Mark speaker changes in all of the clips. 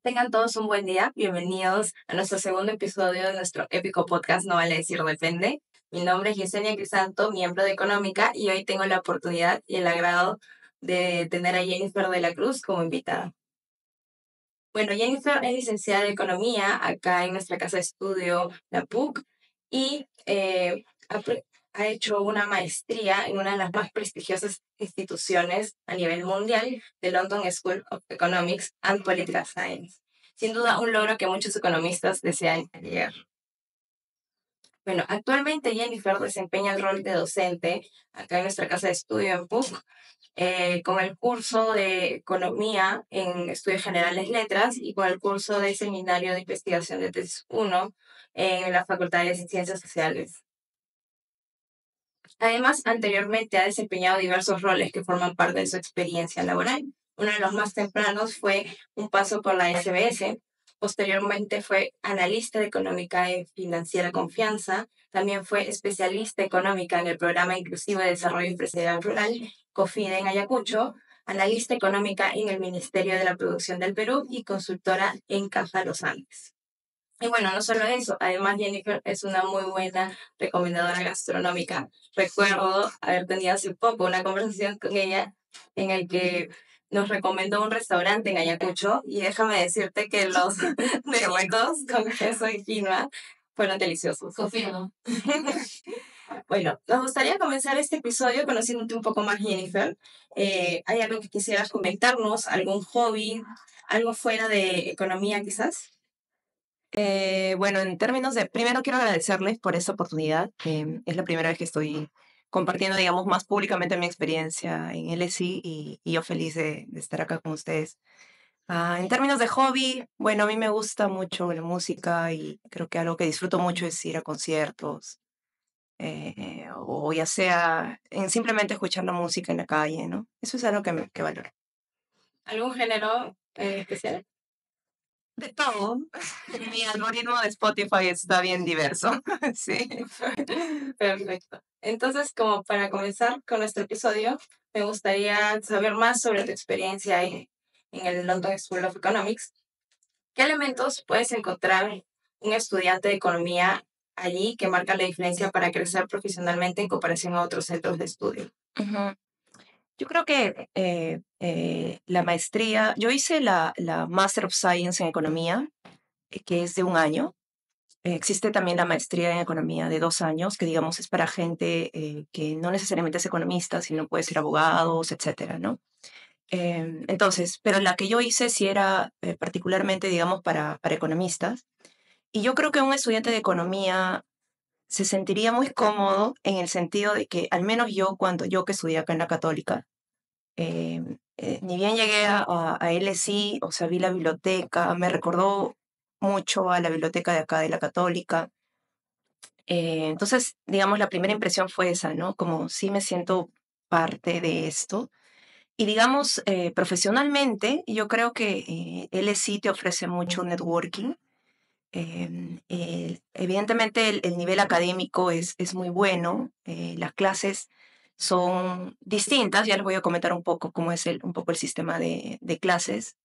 Speaker 1: Tengan todos un buen día. Bienvenidos a nuestro segundo episodio de nuestro épico podcast No Vale Decir Depende. Mi nombre es Yesenia Crisanto, miembro de Económica, y hoy tengo la oportunidad y el agrado de tener a Jennifer de la Cruz como invitada. Bueno, Jennifer es licenciada en Economía acá en nuestra casa de estudio, la PUC, y ha hecho una maestría en una de las más prestigiosas instituciones a nivel mundial, the London School of Economics and Political Science. Sin duda, un logro que muchos economistas desean llegar. Bueno, actualmente Jennifer desempeña el rol de docente acá en nuestra casa de estudio en PUC, con el curso de Economía en Estudios Generales Letras y con el curso de Seminario de Investigación de Tesis 1 en la Facultad de Ciencias Sociales. Además, anteriormente ha desempeñado diversos roles que forman parte de su experiencia laboral. Uno de los más tempranos fue un paso por la SBS. Posteriormente fue analista de económica y financiera Confianza. También fue especialista económica en el Programa Inclusivo de Desarrollo Empresarial Rural, COFIDE en Ayacucho, analista económica en el Ministerio de la Producción del Perú y consultora en Caja Los Andes. Y bueno, no solo eso, además Jennifer es una muy buena recomendadora gastronómica. Recuerdo haber tenido hace poco una conversación con ella en el que nos recomendó un restaurante en Ayacucho y déjame decirte que los negritos con queso y quinoa fueron deliciosos.
Speaker 2: Confirmo.
Speaker 1: Bueno, nos gustaría comenzar este episodio conociéndote un poco más, Jennifer. ¿Hay algo que quisieras comentarnos? ¿Algún hobby? ¿Algo fuera de economía quizás?
Speaker 2: Bueno, en términos de, primero quiero agradecerles por esta oportunidad. Es la primera vez que estoy compartiendo, digamos, más públicamente mi experiencia en LSI y yo feliz de estar acá con ustedes. En términos de hobby, bueno, a mí me gusta mucho la música y creo que algo que disfruto mucho es ir a conciertos o ya sea en simplemente escuchar la música en la calle, ¿no? Eso es algo que valoro.
Speaker 1: ¿Algún género especial?
Speaker 2: De todo. Mi algoritmo de Spotify está bien diverso. Sí.
Speaker 1: Perfecto. Entonces, como para comenzar con nuestro episodio, me gustaría saber más sobre tu experiencia en el London School of Economics. ¿Qué elementos puedes encontrar un estudiante de economía allí que marca la diferencia para crecer profesionalmente en comparación a otros centros de estudio?
Speaker 2: Ujú. Yo creo que la maestría, yo hice la Master of Science en Economía, que es de un año. Existe también la maestría en Economía de 2 años, que digamos es para gente que no necesariamente es economista, sino puede ser abogados, etcétera, ¿no? Entonces, pero la que yo hice sí era particularmente, digamos, para economistas. Y yo creo que un estudiante de economía se sentiría muy cómodo en el sentido de que, al menos yo, cuando yo que estudié acá en la Católica, ni bien llegué a LSI, o sea, vi la biblioteca, me recordó mucho a la biblioteca de acá de la Católica. Entonces, digamos, la primera impresión fue esa, ¿no? Como sí me siento parte de esto. Y digamos, profesionalmente, yo creo que LSI te ofrece mucho networking. Evidentemente el nivel académico es muy bueno, las clases son distintas, ya les voy a comentar un poco cómo es un poco el sistema de clases.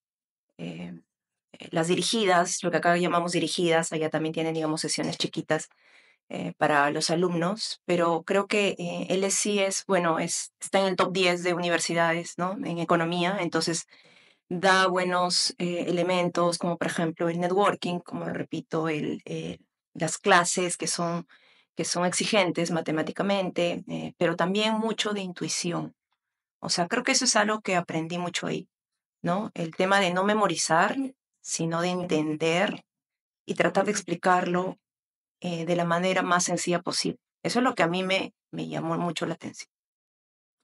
Speaker 2: Eh, las dirigidas, lo que acá llamamos dirigidas, allá también tienen, digamos, sesiones chiquitas para los alumnos, pero creo que LSI bueno, está en el top 10 de universidades, ¿no? En economía, entonces da buenos elementos, como por ejemplo el networking, como repito, las clases que son exigentes matemáticamente, pero también mucho de intuición. O sea, creo que eso es algo que aprendí mucho ahí, ¿no? El tema de no memorizar, sino de entender y tratar de explicarlo de la manera más sencilla posible. Eso es lo que a mí me llamó mucho la atención.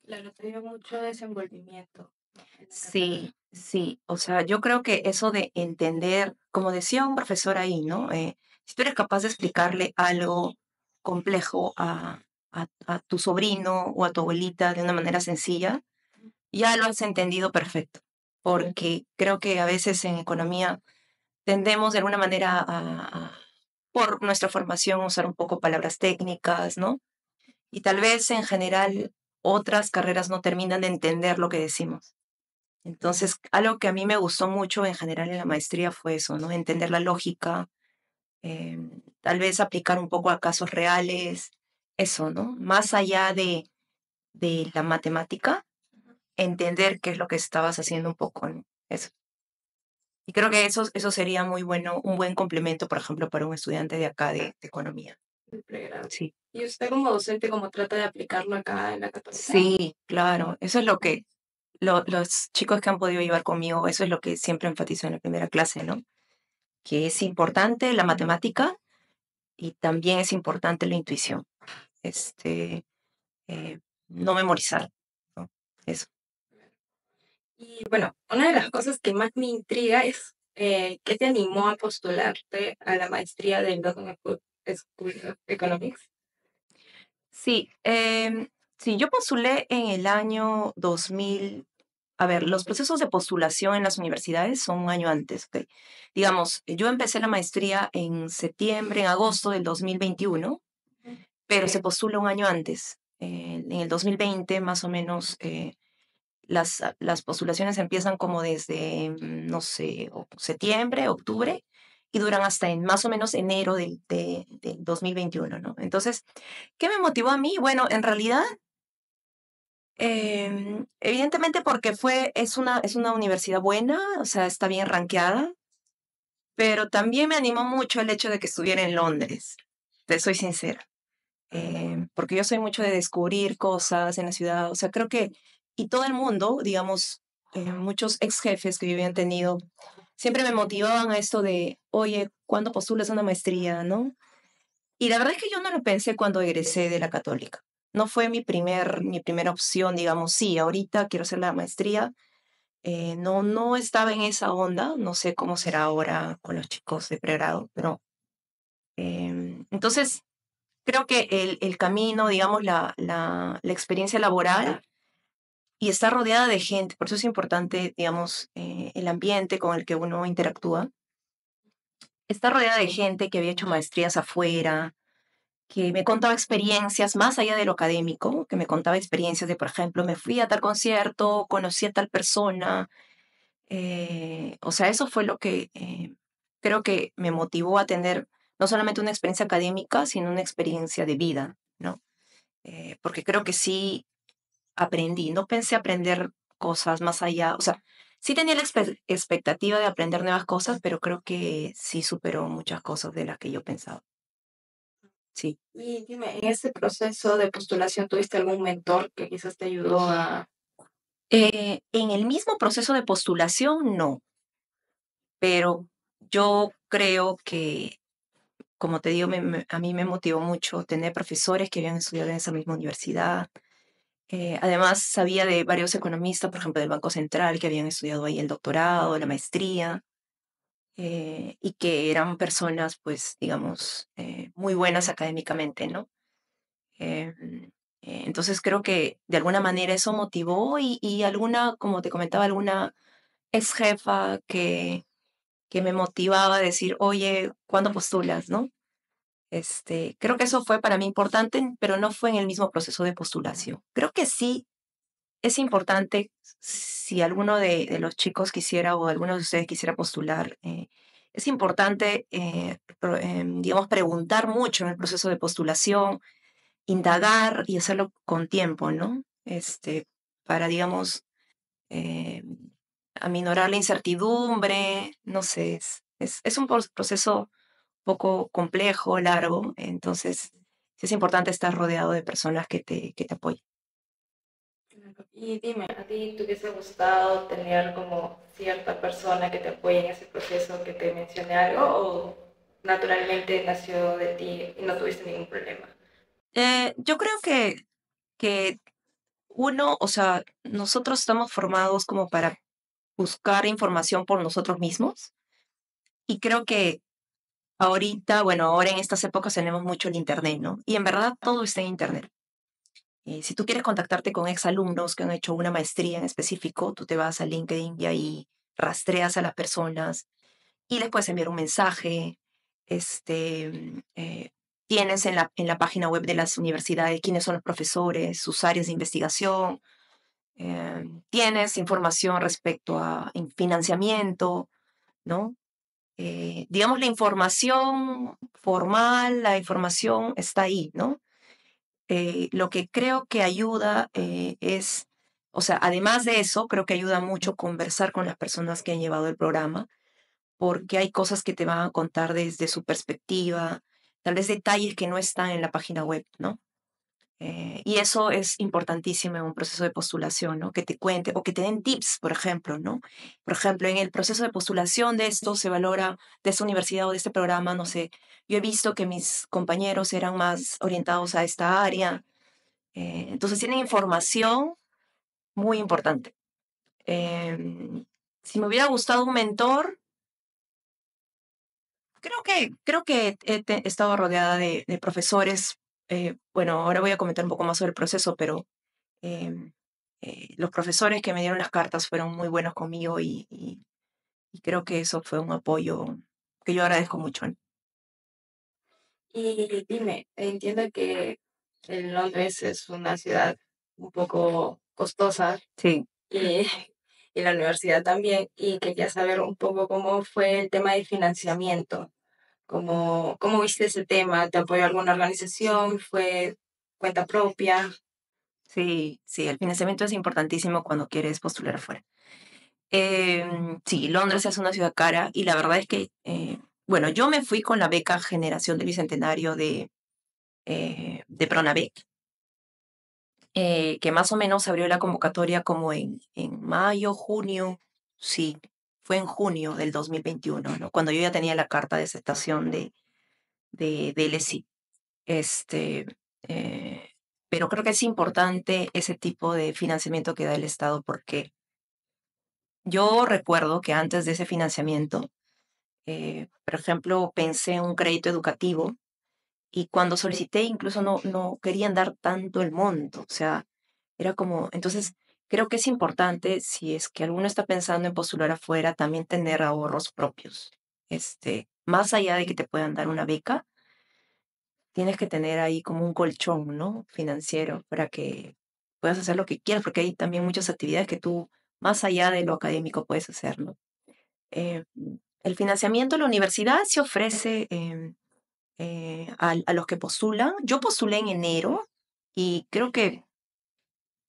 Speaker 1: Claro, te dio mucho desenvolvimiento en la carrera.
Speaker 2: Sí, sí, o sea, yo creo que eso de entender, como decía un profesor ahí, ¿no? Si tú eres capaz de explicarle algo complejo a tu sobrino o a tu abuelita de una manera sencilla, ya lo has entendido perfecto, porque creo que a veces en economía tendemos de alguna manera por nuestra formación, usar un poco palabras técnicas, ¿no? Y tal vez en general otras carreras no terminan de entender lo que decimos. Entonces, algo que a mí me gustó mucho en general en la maestría fue eso, ¿no? Entender la lógica, tal vez aplicar un poco a casos reales, eso, ¿no? Más allá de la matemática, entender qué es lo que estabas haciendo un poco, ¿no? Eso. Y creo que eso sería muy bueno, un buen complemento, por ejemplo, para un estudiante de acá de economía.
Speaker 1: El pregrado.
Speaker 2: Sí.
Speaker 1: ¿Y usted como docente, cómo trata de aplicarlo acá en la Católica?
Speaker 2: Sí, claro. Eso es lo que los chicos que han podido llevar conmigo, eso es lo que siempre enfatizo en la primera clase, ¿no? Que es importante la matemática y también es importante la intuición. Este, eh, no memorizar, ¿no? Eso.
Speaker 1: Y bueno, una de las cosas que más me intriga es ¿qué te animó a postularte a la maestría del London School of Economics?
Speaker 2: Sí, sí, yo postulé en el año 2000. A ver, los procesos de postulación en las universidades son un año antes, ¿ok? Digamos, yo empecé la maestría en septiembre, en agosto del 2021, pero se postula un año antes. En el 2020, más o menos, las postulaciones empiezan como desde, no sé, septiembre, octubre, y duran hasta en más o menos enero del 2021, ¿no? Entonces, ¿qué me motivó a mí? Bueno, en realidad, evidentemente porque es una universidad buena, o sea, está bien rankeada, pero también me animó mucho el hecho de que estuviera en Londres, te soy sincera. Porque yo soy mucho de descubrir cosas en la ciudad, o sea, creo que, y todo el mundo, digamos, muchos ex jefes que yo habían tenido, siempre me motivaban a esto de, oye, ¿cuándo postulas una maestría, no? Y la verdad es que yo no lo pensé cuando egresé de la católica. No fue mi primera opción, digamos, sí, ahorita quiero hacer la maestría. No, no estaba en esa onda, no sé cómo será ahora con los chicos de pregrado, pero entonces creo que el camino, digamos, la experiencia laboral y estar rodeada de gente, por eso es importante, digamos, el ambiente con el que uno interactúa, estar rodeada de gente que había hecho maestrías afuera, que me contaba experiencias más allá de lo académico, que me contaba experiencias de, por ejemplo, me fui a tal concierto, conocí a tal persona. O sea, eso fue lo que creo que me motivó a tener no solamente una experiencia académica, sino una experiencia de vida, ¿no? Porque creo que sí aprendí, no pensé aprender cosas más allá, o sea, sí tenía la expectativa de aprender nuevas cosas, pero creo que sí superó muchas cosas de las que yo pensaba. Sí.
Speaker 1: Y dime, en ese proceso de postulación, ¿tuviste algún mentor que quizás te ayudó a...
Speaker 2: En el mismo proceso de postulación, no, pero yo creo que, como te digo, a mí me motivó mucho tener profesores que habían estudiado en esa misma universidad. Además, sabía de varios economistas, por ejemplo, del Banco Central, que habían estudiado ahí el doctorado, la maestría, y que eran personas, pues, digamos, muy buenas académicamente, ¿no? Entonces creo que de alguna manera eso motivó y alguna, como te comentaba, alguna ex jefa que me motivaba a decir, oye, ¿cuándo postulas, no? Creo que eso fue para mí importante, pero no fue en el mismo proceso de postulación. Creo que sí es importante si alguno de los chicos quisiera o alguno de ustedes quisiera postular, es importante, digamos, preguntar mucho en el proceso de postulación, indagar y hacerlo con tiempo, ¿no? Para, digamos, eh, aminorar la incertidumbre, no sé, es un proceso poco complejo, largo, entonces sí es importante estar rodeado de personas que te apoyen.
Speaker 1: Y dime, ¿a ti te hubiese gustado tener como cierta persona que te apoye en ese proceso que te mencioné algo o naturalmente nació de ti y no tuviste ningún problema?
Speaker 2: Yo creo que uno, o sea, nosotros estamos formados como para buscar información por nosotros mismos y creo que ahorita, bueno, ahora en estas épocas tenemos mucho el Internet, ¿no? Y en verdad todo está en Internet. Si tú quieres contactarte con exalumnos que han hecho una maestría en específico, tú te vas a LinkedIn y ahí rastreas a las personas y les puedes enviar un mensaje. Tienes en la página web de las universidades quiénes son los profesores, sus áreas de investigación. tienes información respecto a financiamiento, ¿no? Digamos, la información formal, la información está ahí, ¿no? Lo que creo que ayuda es, o sea, además de eso, creo que ayuda mucho conversar con las personas que han llevado el programa, porque hay cosas que te van a contar desde su perspectiva, tal vez detalles que no están en la página web, ¿no? Y eso es importantísimo en un proceso de postulación, ¿no? Que te cuente o que te den tips, por ejemplo, ¿no? Por ejemplo, en el proceso de postulación de esto se valora de esta universidad o de este programa, no sé. Yo he visto que mis compañeros eran más orientados a esta área, entonces tienen información muy importante. Si me hubiera gustado un mentor, creo que he estado rodeada de profesores. Bueno, ahora voy a comentar un poco más sobre el proceso, pero em, los profesores que me dieron las cartas fueron muy buenos conmigo y creo que eso fue un apoyo que yo agradezco mucho, ¿no?
Speaker 1: Y dime, entiendo que Londres es una ciudad un poco costosa
Speaker 2: Sí,
Speaker 1: y, y la universidad también, y quería saber un poco cómo fue el tema del financiamiento, cómo viste ese tema, ¿te apoyó alguna organización? ¿Fue cuenta propia?
Speaker 2: sí, sí, el financiamiento es importantísimo cuando quieres postular afuera. Sí, Londres es una ciudad cara y la verdad es que, bueno, yo me fui con la beca Generación del Bicentenario de Pronavec, que más o menos abrió la convocatoria como en mayo, junio, sí, fue en junio del 2021, ¿no? Cuando yo ya tenía la carta de aceptación de LSI. Este, eh, pero creo que es importante ese tipo de financiamiento que da el Estado porque yo recuerdo que antes de ese financiamiento, por ejemplo, pensé en un crédito educativo y cuando solicité incluso no querían dar tanto el monto, o sea, era como, entonces creo que es importante si es que alguno está pensando en postular afuera, también tener ahorros propios. Más allá de que te puedan dar una beca, tienes que tener ahí como un colchón, ¿no? Financiero para que puedas hacer lo que quieras, porque hay también muchas actividades que tú, más allá de lo académico, puedes hacer, ¿no? Eh, el financiamiento de la universidad se ofrece a los que postulan. Yo postulé en enero y creo que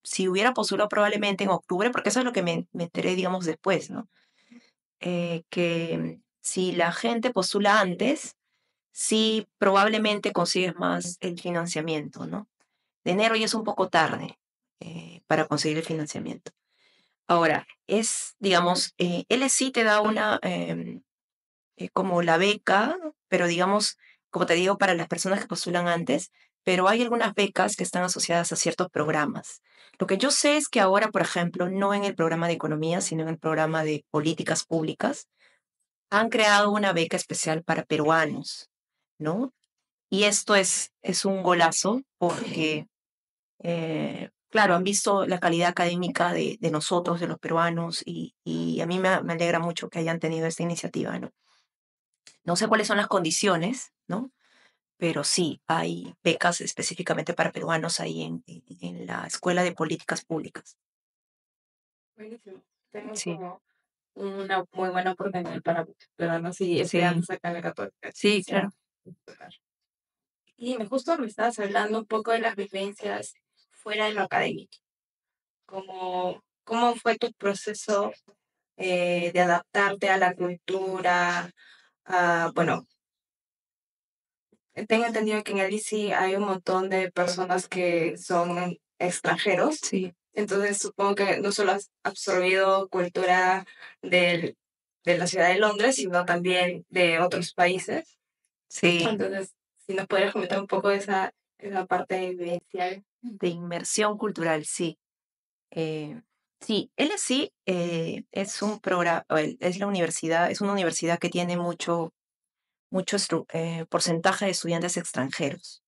Speaker 2: si hubiera postulado probablemente en octubre, porque eso es lo que me enteré, digamos, después, ¿no? Que si la gente postula antes, sí probablemente consigues más el financiamiento, ¿no? De enero ya es un poco tarde para conseguir el financiamiento. Ahora, digamos, él sí te da como la beca, pero digamos, como te digo, para las personas que postulan antes, pero hay algunas becas que están asociadas a ciertos programas. Lo que yo sé es que ahora, por ejemplo, no en el programa de economía, sino en el programa de políticas públicas, han creado una beca especial para peruanos, ¿no? Y esto es un golazo porque, claro, han visto la calidad académica de nosotros, de los peruanos, y a mí me alegra mucho que hayan tenido esta iniciativa, ¿no? No sé cuáles son las condiciones, ¿no? Pero sí, hay becas específicamente para peruanos ahí en la Escuela de Políticas Públicas.
Speaker 1: Buenísimo. Tengo
Speaker 2: Sí,
Speaker 1: como una muy buena oportunidad para ciudadanos y
Speaker 2: sí,
Speaker 1: estudiantes acá en la Católica.
Speaker 2: sí,
Speaker 1: Quisiera
Speaker 2: claro.
Speaker 1: tocar. Y justo me estabas hablando un poco de las vivencias fuera de lo académico. ¿Cómo fue tu proceso de adaptarte a la cultura? Bueno, tengo entendido que en el ICI hay un montón de personas que son extranjeros,
Speaker 2: Sí,
Speaker 1: entonces supongo que no solo has absorbido cultura del- de la ciudad de Londres, sino también de otros países.
Speaker 2: sí,
Speaker 1: Entonces, si nos podrías comentar un poco de esa parte vivencial.
Speaker 2: de inmersión cultural, sí. Sí, LSI es un programa, es la universidad, es una universidad que tiene mucho porcentaje de estudiantes extranjeros.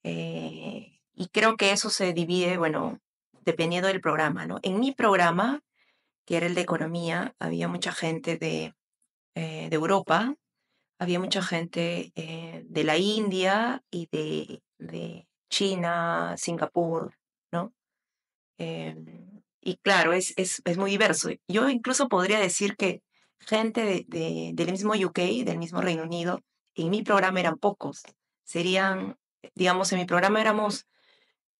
Speaker 2: Y creo que eso se divide, bueno, dependiendo del programa, ¿no? En mi programa, que era el de economía, había mucha gente de Europa, había mucha gente de la India y de China, Singapur, ¿no? Y claro, es muy diverso. Yo incluso podría decir que gente del mismo UK, del mismo Reino Unido, en mi programa eran pocos. Serían, digamos, en mi programa éramos,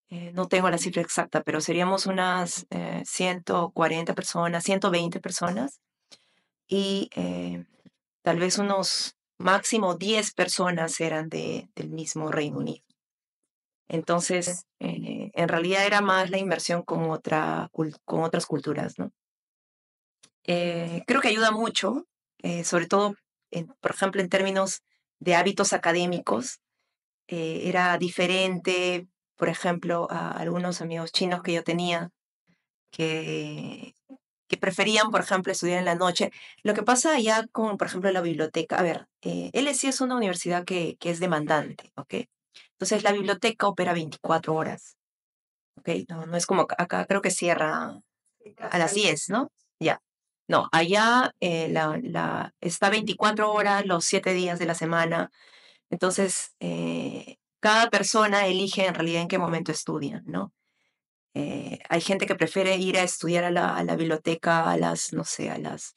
Speaker 2: no tengo la cifra exacta, pero seríamos unas 140 personas, 120 personas y tal vez unos máximo 10 personas eran del mismo Reino Unido. Entonces, en realidad era más la inversión con otras culturas, ¿no? Creo que ayuda mucho, sobre todo, por ejemplo, en términos de hábitos académicos. Era diferente, por ejemplo, a algunos amigos chinos que yo tenía que, que preferían, por ejemplo, estudiar en la noche. Lo que pasa allá con, por ejemplo, la biblioteca, a ver, LSI es una universidad que es demandante, ¿ok? Entonces la biblioteca opera 24 horas, ¿ok? No es como acá, creo que cierra a las 10, ¿no? Ya. No, allá está 24 horas los 7 días de la semana. Entonces, cada persona elige en realidad en qué momento estudia, ¿no? Hay gente que prefiere ir a estudiar a la biblioteca a las, no sé, a las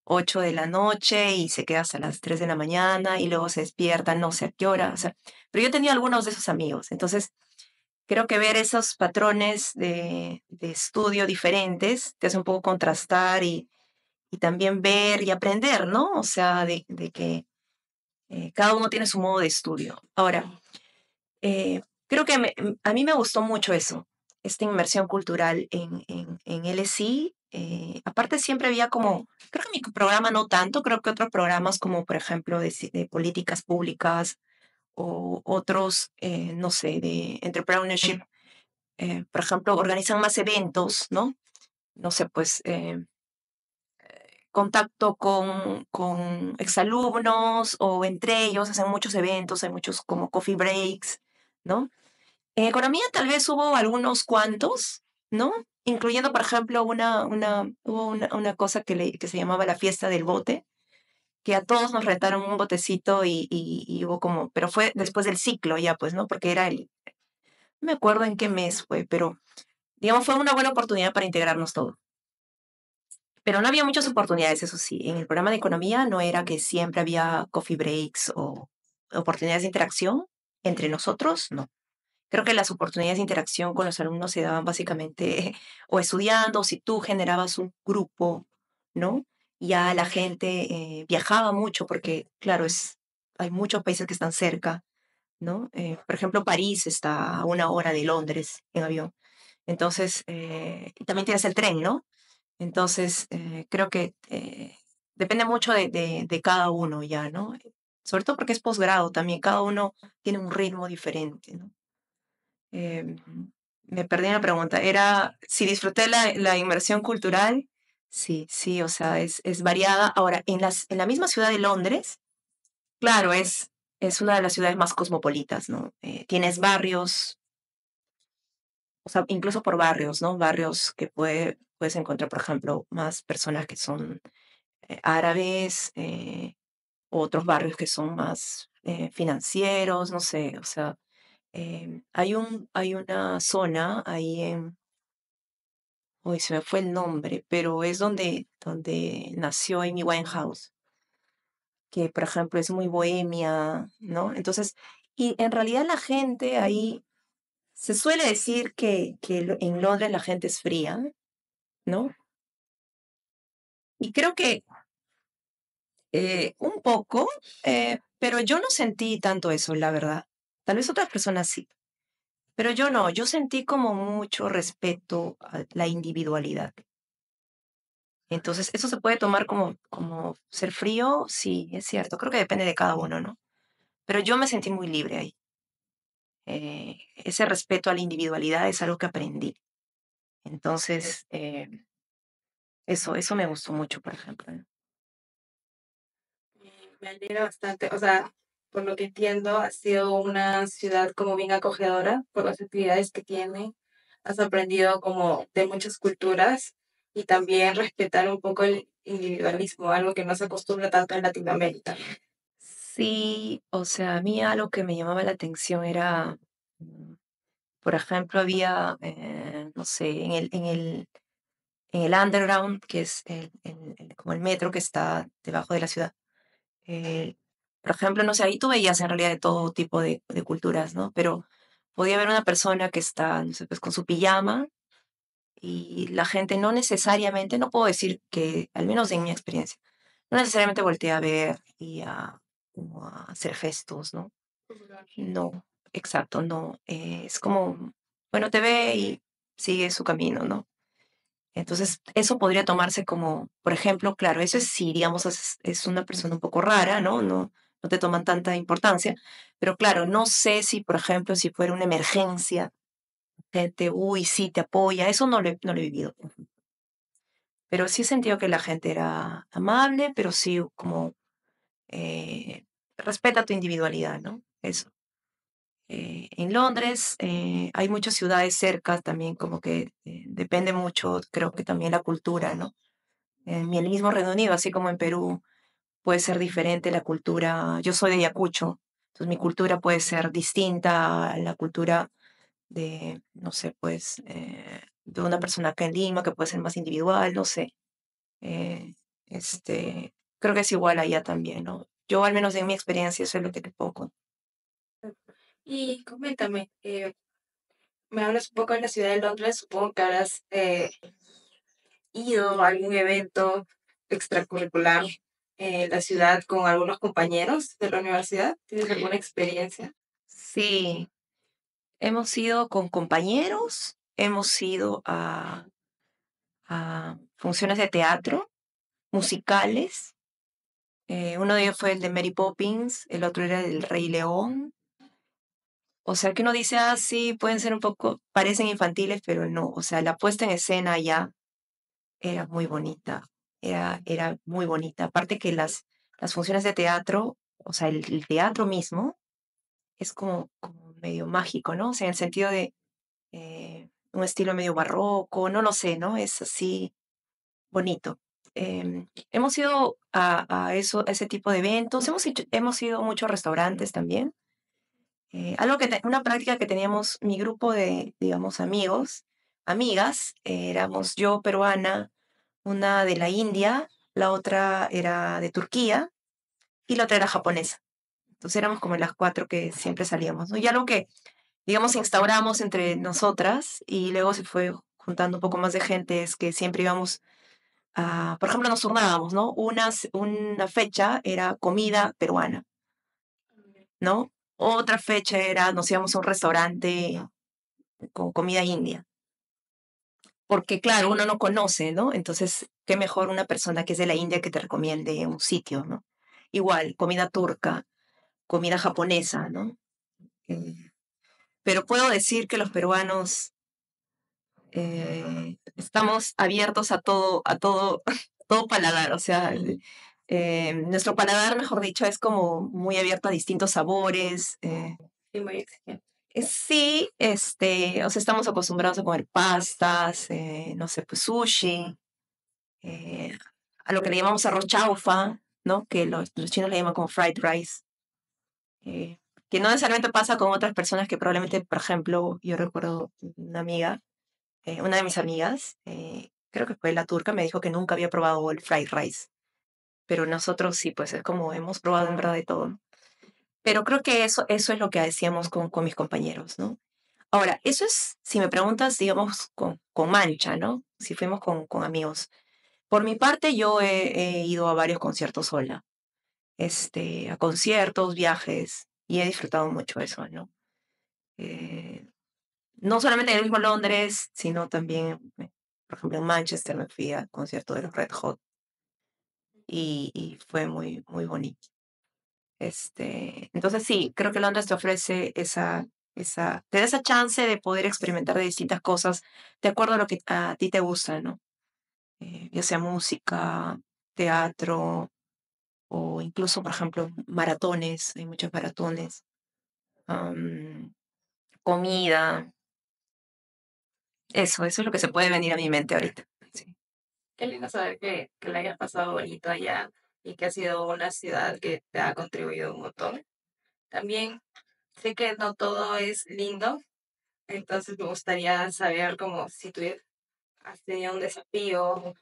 Speaker 2: 8 de la noche y se queda hasta las 3 de la mañana y luego se despierta no sé a qué hora. O sea, pero yo tenía algunos de esos amigos. Entonces, creo que ver esos patrones de estudio diferentes te hace un poco contrastar y también ver y aprender, ¿no? O sea, de que cada uno tiene su modo de estudio. Ahora, creo que a mí me gustó mucho eso, esta inmersión cultural en LSI. Aparte siempre había como, creo que mi programa no tanto, creo que otros programas como por ejemplo de políticas públicas o otros, no sé, de entrepreneurship, por ejemplo, organizan más eventos, ¿no? No sé, pues contacto con exalumnos o entre ellos hacen muchos eventos, hay muchos como coffee breaks, ¿no? En economía tal vez hubo algunos cuantos, ¿no? Incluyendo, por ejemplo, hubo una cosa que se llamaba la fiesta del bote, que a todos nos rentaron un botecito y hubo como, pero fue después del ciclo ya, pues, ¿no? Porque no me acuerdo en qué mes fue, pero digamos fue una buena oportunidad para integrarnos todos. Pero no había muchas oportunidades, eso sí. En el programa de economía no era que siempre había coffee breaks o oportunidades de interacción entre nosotros, no. Creo que las oportunidades de interacción con los alumnos se daban básicamente o estudiando, o si tú generabas un grupo, ¿no? Ya la gente viajaba mucho porque, claro, hay muchos países que están cerca, ¿no? Por ejemplo, París está a 1 hora de Londres en avión. Entonces, y también tienes el tren, ¿no? Entonces, creo que depende mucho de cada uno ya, ¿no? Sobre todo porque es posgrado también, cada uno tiene un ritmo diferente, ¿no? Eh, Me perdí en la pregunta. Era si disfruté la inmersión cultural. Sí, sí, o sea, es variada. Ahora, en la misma ciudad de Londres, claro, es una de las ciudades más cosmopolitas, ¿no? Tienes barrios, o sea, incluso por barrios, ¿no? Barrios que puedes encontrar, por ejemplo, más personas que son árabes, otros barrios que son más financieros, no sé, o sea, hay una zona ahí hoy se me fue el nombre, pero es donde nació Amy Winehouse, que por ejemplo es muy bohemia, ¿no? Entonces, y en realidad la gente ahí, se suele decir que en Londres la gente es fría, ¿no? Y creo que un poco, pero yo no sentí tanto eso, la verdad. Tal vez otras personas sí, pero yo no, yo sentí como mucho respeto a la individualidad. Entonces, ¿eso se puede tomar como ser frío? Sí, es cierto. Creo que depende de cada uno, ¿no? Pero yo me sentí muy libre ahí. Ese respeto a la individualidad es algo que aprendí. Entonces, eso me gustó mucho, por ejemplo, ¿no?
Speaker 1: Me alegra bastante, o sea, por lo que entiendo, ha sido una ciudad como bien acogedora por las actividades que tiene. Has aprendido como de muchas culturas y también respetar un poco el individualismo, algo que no se acostumbra tanto en Latinoamérica.
Speaker 2: Sí, o sea, a mí algo que me llamaba la atención era, por ejemplo, había, no sé, en el underground, que es como el metro que está debajo de la ciudad. Eh, por ejemplo, no sé, ahí tú veías en realidad de todo tipo de culturas, ¿no? Pero podía haber una persona que está, no sé, pues con su pijama y la gente no necesariamente, no puedo decir que, al menos en mi experiencia, no necesariamente voltea a ver y como a hacer gestos, ¿no? No, exacto, no. Es como, bueno, te ve y sigue su camino, ¿no? Entonces, eso podría tomarse como, por ejemplo, claro, eso es si, digamos, es una persona un poco rara, ¿no? No te toman tanta importancia, pero claro, no sé si, por ejemplo, si fuera una emergencia, gente, uy, sí, te apoya, eso no lo he vivido. Pero sí he sentido que la gente era amable, pero sí como eh, respeta tu individualidad, ¿no? Eso. En Londres hay muchas ciudades cerca también, como que depende mucho, creo que también la cultura, ¿no? En el mismo Reino Unido, así como en Perú, puede ser diferente la cultura. Yo soy de Ayacucho, entonces mi cultura puede ser distinta a la cultura de, no sé, pues, de una persona acá en Lima, que puede ser más individual, no sé. Eh, creo que es igual allá también, ¿no? Yo, al menos en mi experiencia, eso es lo que te puedo contar.
Speaker 1: Y coméntame, me hablas un poco de la ciudad de Londres, supongo que habrás ido a algún evento extracurricular en la ciudad con algunos compañeros de la universidad. ¿Tienes alguna experiencia?
Speaker 2: Sí, hemos ido con compañeros, hemos ido a funciones de teatro, musicales. Uno de ellos fue el de Mary Poppins, el otro era el Rey León. O sea que uno dice, ah, sí, pueden ser un poco, parecen infantiles, pero no. O sea, la puesta en escena ya era muy bonita. Era muy bonita. Aparte que las funciones de teatro, o sea, el teatro mismo es como medio mágico, ¿no? O sea, en el sentido de un estilo medio barroco, no lo sé, ¿no? Es así bonito. Hemos ido a ese tipo de eventos, hemos ido a muchos restaurantes también. Una práctica que teníamos mi grupo de, digamos, amigos, amigas, éramos yo peruana, una de la India, la otra era de Turquía y la otra era japonesa. Entonces éramos como las cuatro que siempre salíamos, ¿no? Y algo que, digamos, instauramos entre nosotras y luego se fue juntando un poco más de gente es que siempre íbamos por ejemplo, nos turnábamos, ¿no? Una fecha era comida peruana, ¿no? Otra fecha era, nos íbamos a un restaurante con comida india. Porque, claro, uno no conoce, ¿no? Entonces, qué mejor una persona que es de la India que te recomiende un sitio, ¿no? Igual, comida turca, comida japonesa, ¿no? Eh, pero puedo decir que los peruanos estamos abiertos todo paladar, o sea, nuestro paladar, mejor dicho, es como muy abierto a distintos sabores.
Speaker 1: Sí, muy exigente.
Speaker 2: Sí, o sea, estamos acostumbrados a comer pastas, no sé, pues sushi, eh, a lo que le llamamos arroz chaufa, ¿no? Que los chinos le llaman como fried rice, eh, que no necesariamente pasa con otras personas que probablemente, por ejemplo, yo recuerdo una de mis amigas, creo que fue la turca, me dijo que nunca había probado el fried rice, pero nosotros sí, pues es como hemos probado en verdad de todo, ¿no? Pero creo que eso es lo que decíamos con mis compañeros, ¿no? Ahora, eso es, si me preguntas, digamos, con mancha, ¿no? Si fuimos con amigos. Por mi parte, yo he ido a varios conciertos sola, a conciertos, viajes, y he disfrutado mucho eso, ¿no? Eh, no solamente en el mismo Londres, sino también, por ejemplo, en Manchester me fui al concierto de los Red Hot y fue muy, muy bonito. Entonces sí, creo que Londres te ofrece te da esa chance de poder experimentar de distintas cosas de acuerdo a lo que a ti te gusta, ¿no? Ya sea música, teatro o incluso, por ejemplo, maratones, hay muchos maratones, am, comida, eso es lo que se puede venir a mi mente ahorita. Sí.
Speaker 1: Qué lindo saber que le hayas pasado bonito allá y que ha sido una ciudad que te ha contribuido un montón. También sé que no todo es lindo, entonces me gustaría saber como si tuvieras has tenido un desafío,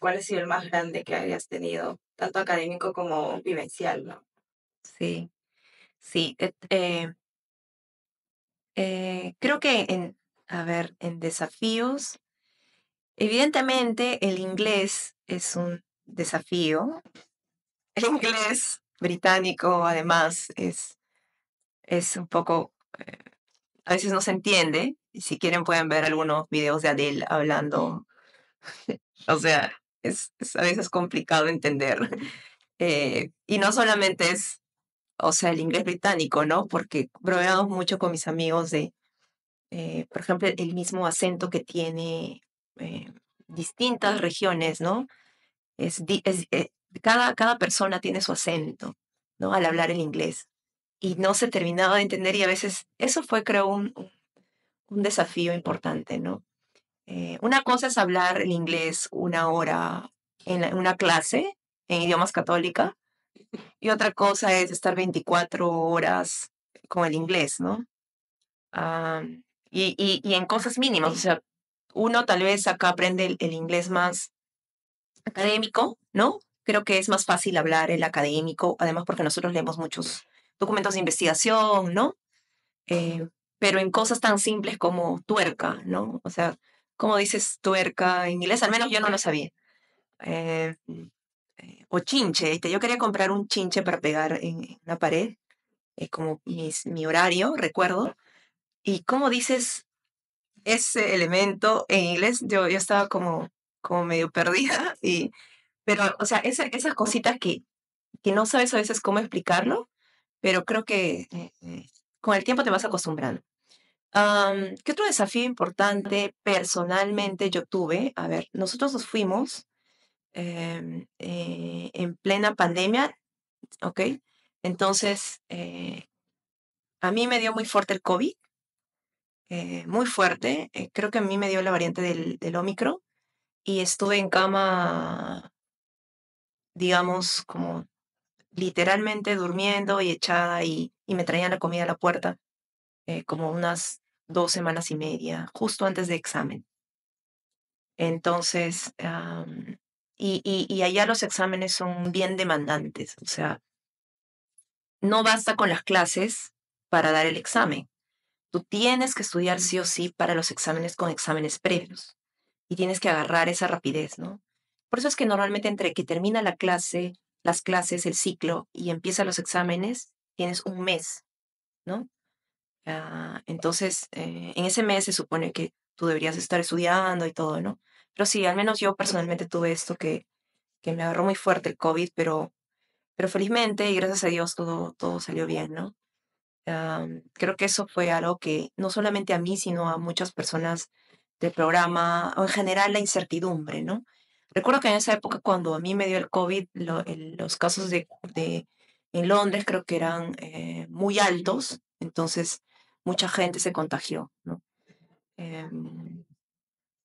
Speaker 1: ¿cuál ha sido el más grande que hayas tenido, tanto académico como vivencial, ¿no?
Speaker 2: Sí, sí. Creo que a ver, en desafíos, evidentemente el inglés es un desafío. El inglés británico, además, es un poco, a veces no se entiende. Y si quieren pueden ver algunos videos de Adele hablando. O sea, es a veces complicado entender. Y no solamente es, o sea, el inglés británico, ¿no? Porque bromeamos mucho con mis amigos de, por ejemplo, el mismo acento que tiene eh, distintas regiones, ¿no? Cada persona tiene su acento, ¿no? Al hablar el inglés. Y no se terminaba de entender y a veces eso fue, creo, un desafío importante, ¿no? Una cosa es hablar el inglés una hora en una clase en idiomas católica y otra cosa es estar 24 horas con el inglés, ¿no? Ah, y en cosas mínimas, o sea, uno tal vez acá aprende el inglés más académico, ¿no? Creo que es más fácil hablar el académico, además porque nosotros leemos muchos documentos de investigación, ¿no? Eh, pero en cosas tan simples como tuerca, ¿no? O sea, ¿cómo dices tuerca en inglés? Al menos yo no lo sabía. Eh, o chinche, ¿viste? Yo quería comprar un chinche para pegar en una pared, como mi horario, recuerdo. ¿Y cómo dices ese elemento en inglés? Yo estaba como medio perdida, pero, o sea, esas cositas que no sabes a veces cómo explicarlo, pero creo que con el tiempo te vas acostumbrando. ¿Qué otro desafío importante personalmente yo tuve? A ver, nosotros nos fuimos en plena pandemia, ¿ok? Entonces, a mí me dio muy fuerte el COVID, muy fuerte. Creo que a mí me dio la variante del Ómicron y estuve en cama, digamos, como literalmente durmiendo y echada y me traían la comida a la puerta como unas 2 semanas y media, justo antes de examen. Entonces, y allá los exámenes son bien demandantes, o sea, no basta con las clases para dar el examen. Tú tienes que estudiar sí o sí para los exámenes con exámenes previos y tienes que agarrar esa rapidez, ¿no? Por eso es que normalmente entre que termina la clase, las clases, el ciclo y empiezan los exámenes, tienes un mes, ¿no? Entonces, en ese mes se supone que tú deberías estar estudiando y todo, ¿no? Pero sí, al menos yo personalmente tuve esto que me agarró muy fuerte el COVID, pero felizmente y gracias a Dios todo salió bien, ¿no? Creo que eso fue algo que no solamente a mí, sino a muchas personas del programa, o en general la incertidumbre, ¿no? Recuerdo que en esa época cuando a mí me dio el COVID, los casos en Londres creo que eran muy altos, entonces mucha gente se contagió, ¿no? Em,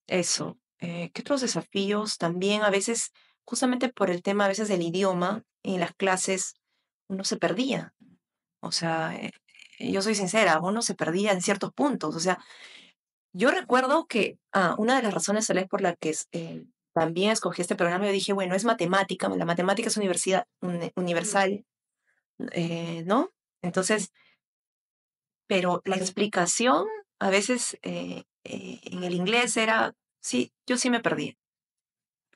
Speaker 2: Eso. ¿Qué otros desafíos? También a veces, justamente por el tema a veces del idioma, en las clases uno se perdía. O sea, yo soy sincera, uno se perdía en ciertos puntos. O sea, yo recuerdo que una de las razones tal vez por la que también escogí este programa, yo dije, bueno, es matemática, la matemática es universal, ¿no? Entonces, pero la explicación a veces en el inglés era, sí, yo sí me perdí.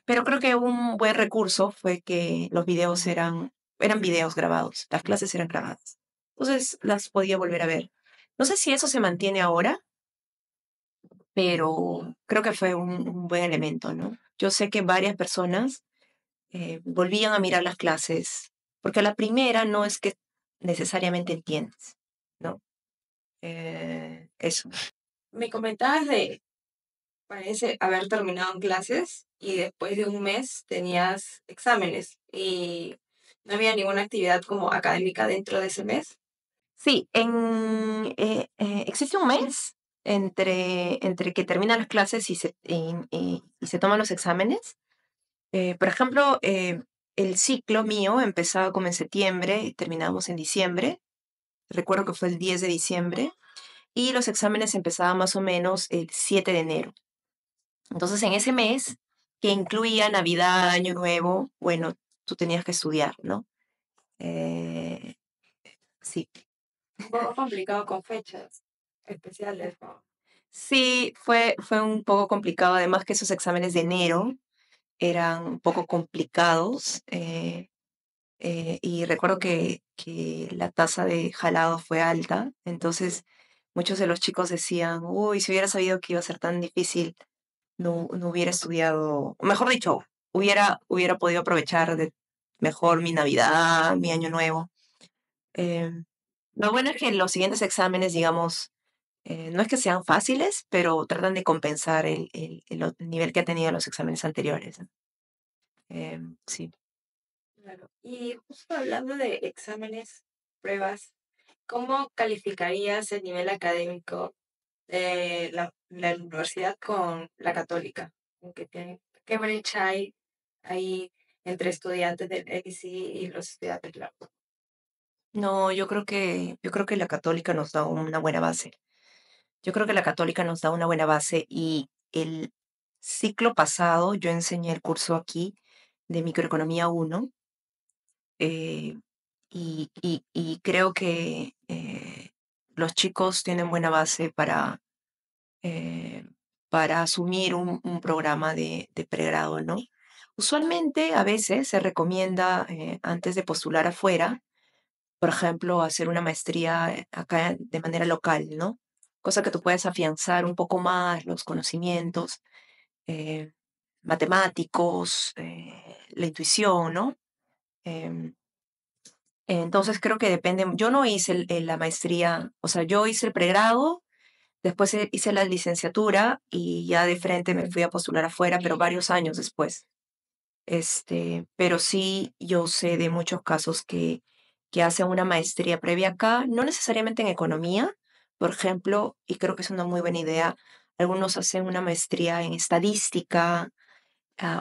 Speaker 2: Pero creo que un buen recurso fue que los videos eran videos grabados, las clases eran grabadas. Entonces las podía volver a ver. No sé si eso se mantiene ahora, pero creo que fue un buen elemento, ¿no? Yo sé que varias personas volvían a mirar las clases, porque a la primera no es que necesariamente entiendes, ¿no? Eso.
Speaker 1: Me comentabas de, parece, haber terminado en clases y después de un mes tenías exámenes y no había ninguna actividad como académica dentro de ese mes.
Speaker 2: Sí, existe un mes entre que terminan las clases y se toman los exámenes. Por ejemplo, el ciclo mío empezaba como en septiembre y terminábamos en diciembre. Recuerdo que fue el 10 de diciembre y los exámenes empezaban más o menos el 7 de enero. Entonces, en ese mes, que incluía Navidad, Año Nuevo, bueno, tú tenías que estudiar, ¿no? Eh, sí.
Speaker 1: Un poco complicado con fechas especiales, ¿no?
Speaker 2: Sí, fue un poco complicado, además que esos exámenes de enero eran un poco complicados. Y recuerdo que la tasa de jalado fue alta, entonces muchos de los chicos decían, uy, si hubiera sabido que iba a ser tan difícil, no hubiera estudiado, o mejor dicho, hubiera podido aprovechar mejor mi Navidad, mi Año Nuevo. Eh, lo bueno es que los siguientes exámenes, digamos, no es que sean fáciles, pero tratan de compensar el nivel que ha tenido los exámenes anteriores, ¿no? Sí.
Speaker 1: Claro. Y justo hablando de exámenes, pruebas, ¿cómo calificarías el nivel académico de la universidad con la católica? ¿Qué brecha hay ahí entre estudiantes del EXI y los estudiantes de la U?
Speaker 2: No, yo creo que la católica nos da una buena base. Yo creo que la católica nos da una buena base y el ciclo pasado yo enseñé el curso aquí de microeconomía uno, eh, y creo que los chicos tienen buena base eh, para asumir un programa de pregrado, ¿no? Usualmente a veces se recomienda antes de postular afuera, por ejemplo, hacer una maestría acá de manera local, ¿no? Cosa que tú puedes afianzar un poco más los conocimientos eh, matemáticos, la intuición, ¿no? Em, entonces creo que depende. Yo no hice la maestría, o sea, yo hice el pregrado, después hice la licenciatura y ya de frente me fui a postular afuera, pero varios años después. Pero sí, yo sé de muchos casos que hacen una maestría previa acá, no necesariamente en economía, por ejemplo, y creo que es una muy buena idea. Algunos hacen una maestría en estadística,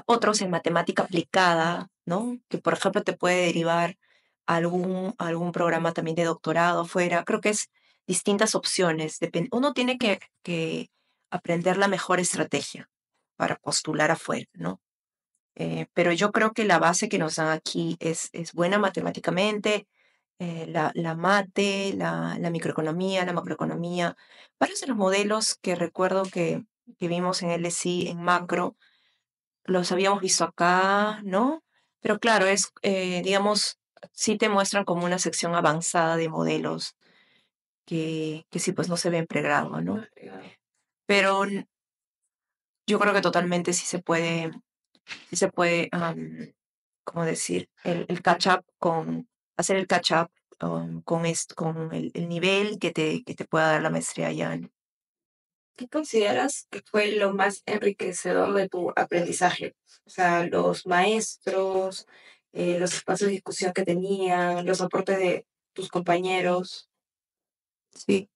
Speaker 2: otros en matemática aplicada, ¿no? Que por ejemplo te puede derivar algún programa también de doctorado afuera. Creo que es distintas opciones. Uno tiene que aprender la mejor estrategia para postular afuera, ¿no? Pero yo creo que la base que nos dan aquí es buena matemáticamente, la mate, la microeconomía, la macroeconomía, varios de los modelos que recuerdo que vimos en LSI, en macro, los habíamos visto acá, ¿no? Pero claro, digamos, sí te muestran como una sección avanzada de modelos que sí, pues no se ve en pregrado, ¿no? Pero yo creo que totalmente sí se puede, ¿cómo decir? El catch up hacer el catch up con el nivel que te pueda dar la maestría allá.
Speaker 1: ¿Qué consideras que fue lo más enriquecedor de tu aprendizaje? O sea, los maestros, los espacios de discusión que tenían, los aportes de tus compañeros.
Speaker 2: Sí.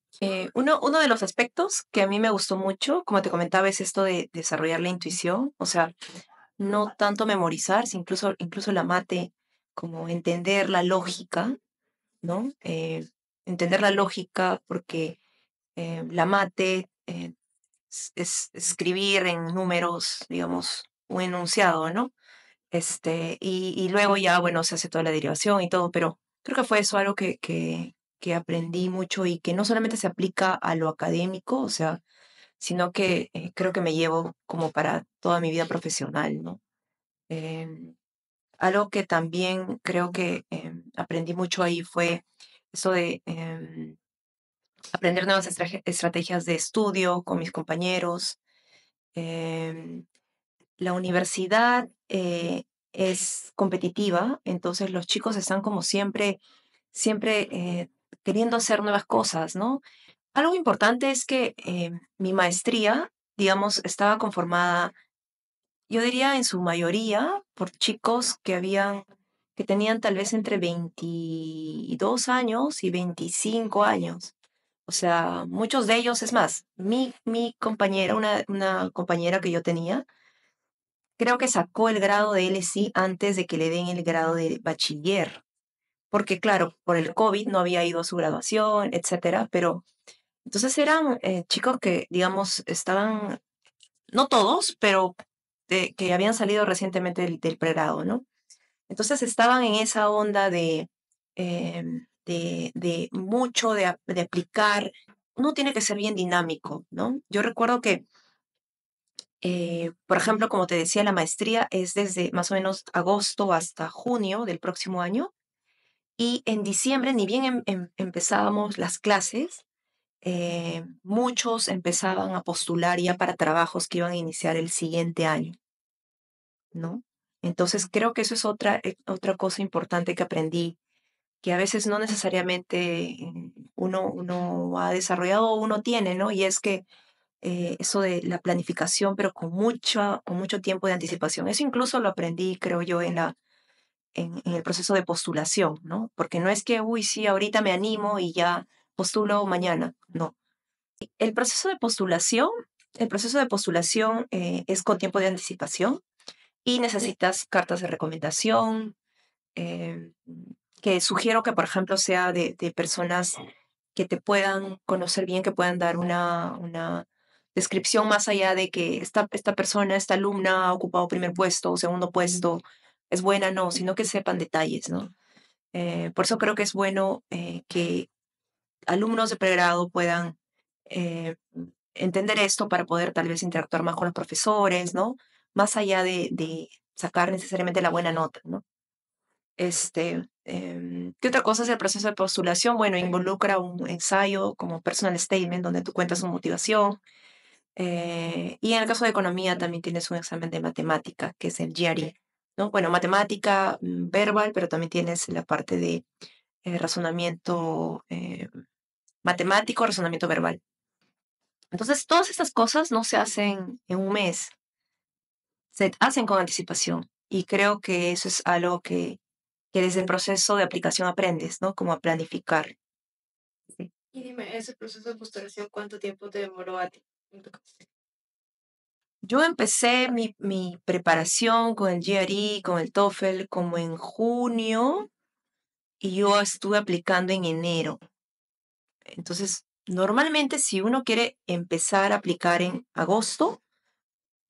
Speaker 2: Uno de los aspectos que a mí me gustó mucho, como te comentaba, es esto de desarrollar la intuición, o sea, no tanto memorizar, sino incluso la mate, como entender la lógica, ¿no? Entender la lógica porque la mate es escribir en números, digamos, un enunciado, ¿no? Y luego ya, bueno, se hace toda la derivación y todo, pero creo que fue eso algo que aprendí mucho y que no solamente se aplica a lo académico, o sea, sino que creo que me llevo como para toda mi vida profesional, ¿no? Em, algo que también creo que aprendí mucho ahí fue eso de aprender nuevas estrategias de estudio con mis compañeros. em, la universidad es competitiva, entonces los chicos están como siempre queriendo hacer nuevas cosas, ¿no? Algo importante es que mi maestría, digamos, estaba conformada, yo diría en su mayoría, por chicos que tenían tal vez entre 22 años y 25 años. O sea, muchos de ellos, es más, mi compañera, una compañera que yo tenía, creo que sacó el grado de LSI antes de que le den el grado de bachiller, porque claro, por el COVID no había ido a su graduación, etcétera, pero entonces eran chicos que, digamos, estaban no todos, pero que habían salido recientemente del pregrado, ¿no? Entonces estaban en esa onda de mucho de aplicar. Uno tiene que ser bien dinámico, ¿no? Yo recuerdo que, por ejemplo, como te decía, la maestría es desde más o menos agosto hasta junio del próximo año. Y en diciembre, ni bien empezábamos las clases, muchos empezaban a postular ya para trabajos que iban a iniciar el siguiente año, ¿no? Entonces creo que eso es otra cosa importante que aprendí, que a veces no necesariamente uno ha desarrollado o uno tiene, ¿no? Y es que eso de la planificación, pero con mucho tiempo de anticipación. Eso incluso lo aprendí, creo yo, en el proceso de postulación, ¿no? Porque no es que, uy, sí, ahorita me animo y ya postulo mañana, no. El proceso de postulación, el proceso de postulación es con tiempo de anticipación y necesitas cartas de recomendación, eh, que sugiero que, por ejemplo, sea de personas que te puedan conocer bien, que puedan dar una descripción más allá de que esta persona, esta alumna ha ocupado primer puesto o segundo puesto, es buena, no, sino que sepan detalles, ¿no? Por eso creo que es bueno que alumnos de pregrado puedan eh, entender esto para poder tal vez interactuar más con los profesores, ¿no? Más allá de sacar necesariamente la buena nota, ¿no? ¿Qué otra cosa es el proceso de postulación? Bueno, involucra un ensayo como personal statement donde tú cuentas tu motivación. Y en el caso de economía también tienes un examen de matemática, que es el GRE, ¿no? Bueno, matemática verbal, pero también tienes la parte de razonamiento matemático, razonamiento verbal. Entonces, todas estas cosas no se hacen en un mes, se hacen con anticipación. Y creo que eso es algo que desde el proceso de aplicación aprendes, ¿no? Como a planificar. Sí.
Speaker 1: Y dime, ese proceso de postulación, ¿cuánto tiempo te demoró a ti? En tu caso.
Speaker 2: Yo empecé mi preparación con el GRE, con el TOEFL, como en junio y yo estuve aplicando en enero. Entonces, normalmente si uno quiere empezar a aplicar en agosto,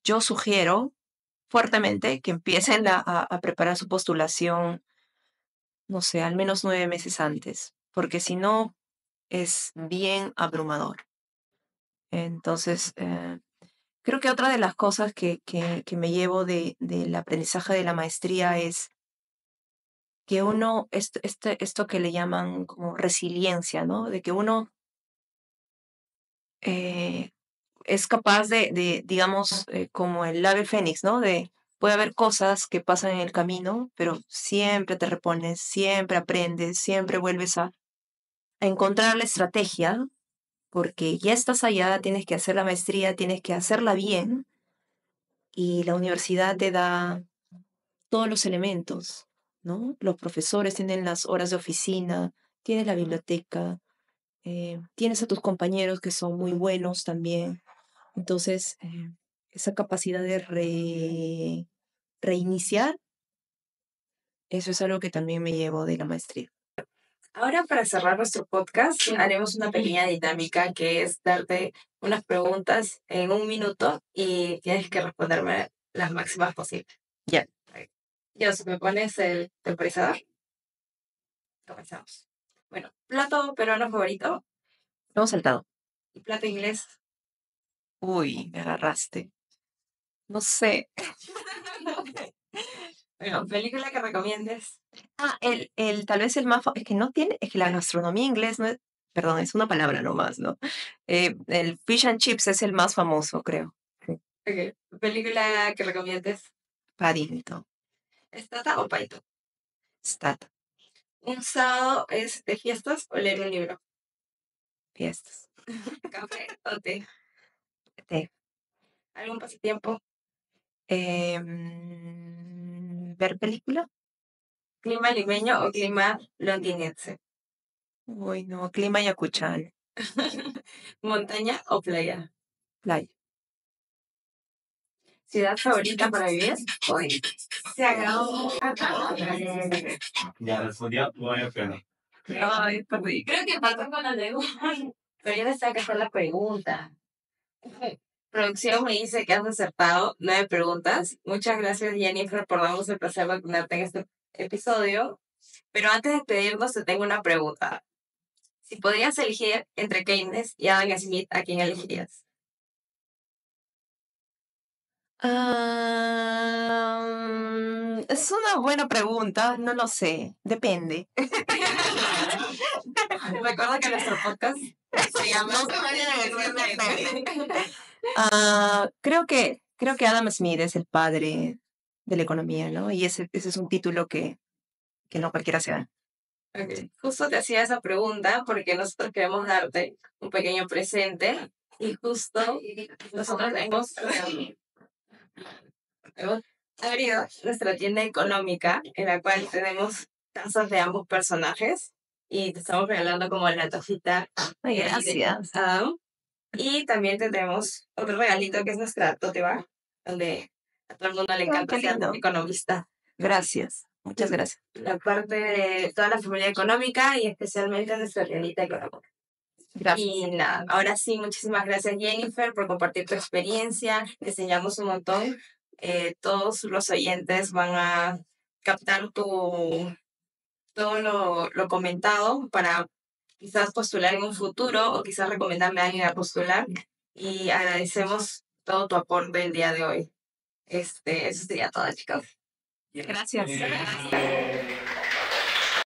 Speaker 2: yo sugiero fuertemente que empiecen a preparar su postulación, no sé, al menos 9 meses antes, porque si no es bien abrumador. Entonces, creo que otra de las cosas que me llevo del aprendizaje de la maestría es que uno, esto que le llaman como resiliencia, ¿no? De que uno eh, es capaz digamos, como el ave fénix, ¿no? Puede haber cosas que pasan en el camino, pero siempre te repones, siempre aprendes, siempre vuelves a encontrar la estrategia, porque ya estás allá, tienes que hacer la maestría, tienes que hacerla bien, y la universidad te da todos los elementos, ¿no? Los profesores tienen las horas de oficina, tienes la biblioteca, tienes a tus compañeros que son muy buenos también. Entonces, esa capacidad de reiniciar, eso es algo que también me llevo de la maestría.
Speaker 1: Ahora, para cerrar nuestro podcast, haremos una pequeña dinámica que es darte unas preguntas en un minuto y tienes que responderme las máximas posibles.
Speaker 2: Ya,
Speaker 1: Ya, si me pones el temporizador, comenzamos. Bueno, plato peruano favorito
Speaker 2: hemos saltado.
Speaker 1: y plato inglés.
Speaker 2: Uy, me agarraste. No sé.
Speaker 1: Bueno, película que recomiendes.
Speaker 2: Tal vez el más, es que no tiene, es que la gastronomía inglés no es, perdón, es una palabra nomás, ¿no? El fish and chips es el más famoso, creo. Sí.
Speaker 1: Ok, película que recomiendes.
Speaker 2: Paddington,
Speaker 1: ¿Estata o Paito?
Speaker 2: Stat,
Speaker 1: ¿Un sábado es de fiestas o leer un libro?
Speaker 2: fiestas,
Speaker 1: ¿Café o té?
Speaker 2: té.
Speaker 1: ¿Algún pasatiempo?
Speaker 2: Ver película.
Speaker 1: ¿Clima limeño o clima londinense?
Speaker 2: Uy, no, clima yacuchal,
Speaker 1: ¿Montaña o playa?
Speaker 2: playa.
Speaker 1: ¿Ciudad favorita para vivir? Hoy se acabó. Ya respondió, voy a pena. Ay, perdí. Creo que pasó con la lengua. Pero ya les tengo que hacer la pregunta. Producción me dice que has acertado 9 preguntas. Muchas gracias, Jennifer, por darnos el placer de tenerte en este episodio. Pero antes de despedirnos, te tengo una pregunta. Si podrías elegir entre Keynes y Adam Smith, ¿a quién elegirías?
Speaker 2: Es una buena pregunta, no lo sé, depende.
Speaker 1: Recuerda que nuestro podcast se llama
Speaker 2: Creo que Adam Smith es el padre de la economía, ¿no? Y ese es un título que no cualquiera se da.
Speaker 1: Ok. Justo te hacía esa pregunta porque nosotros queremos darte un pequeño presente y justo nosotros hemos abierto nuestra tienda económica en la cual tenemos tazas de ambos personajes y te estamos regalando como la tacita
Speaker 2: Ay,
Speaker 1: de
Speaker 2: gracias.
Speaker 1: Adam. Y también tendremos otro regalito que es nuestra tote bag, donde a todo el mundo le encanta
Speaker 2: qué
Speaker 1: ser
Speaker 2: lindo.
Speaker 1: economista.
Speaker 2: Gracias. Muchas gracias.
Speaker 1: La parte de toda la familia económica y especialmente nuestra realita económica.
Speaker 2: Gracias.
Speaker 1: Y nada, ahora sí, muchísimas gracias Jennifer por compartir tu experiencia, te enseñamos un montón. Todos los oyentes van a captar todo lo comentado para quizás postular en un futuro o quizás recomendarle a alguien a postular. Y agradecemos todo tu aporte el día de hoy. Eso sería todo, chicos.
Speaker 2: Gracias.